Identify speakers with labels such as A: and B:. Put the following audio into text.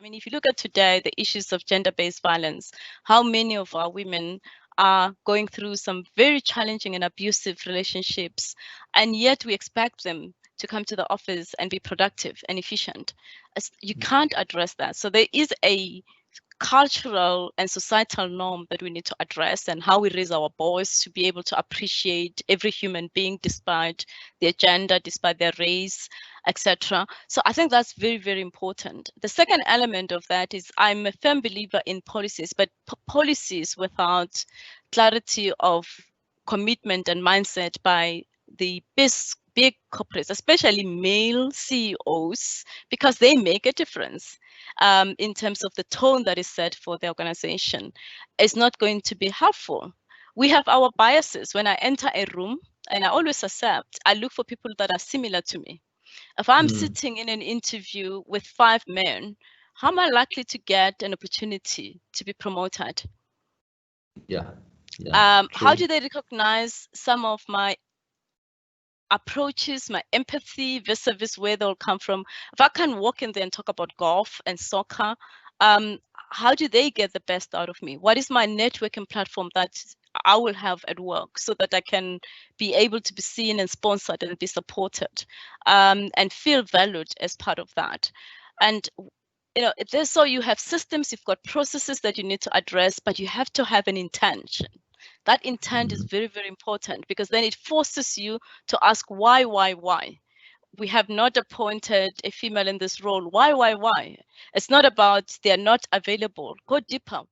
A: I mean, if you look at today, the issues of gender-based violence, how many of our women are going through some very challenging and abusive relationships, and yet we expect them to come to the office and be productive and efficient. You can't address that. So there is a cultural and societal norm that we need to address, and how we raise our boys to be able to appreciate every human being despite their gender, despite their race, etc. So I think that's very, very important. The second element of that is I'm a firm believer in policies, but policies without clarity of commitment and mindset by the big corporates, especially male CEOs, because they make a difference in terms of the tone that is set for the organization, is not going to be helpful. We have our biases. When I enter a room, and I always accept, I look for people that are similar to me. If I'm sitting in an interview with 5 men, how am I likely to get an opportunity to be promoted?
B: Yeah.
A: How do they recognize some of my approaches, my empathy vis-a-vis where they'll come from? If I can walk in there and talk about golf and soccer, how do they get the best out of me? What is my networking platform that I will have at work so that I can be able to be seen and sponsored and be supported and feel valued as part of that? And so you have systems, you've got processes that you need to address, but you have to have an intention. That intent is very, very important, because then it forces you to ask why? We have not appointed a female in this role. Why? It's not about they're not available. Go deeper.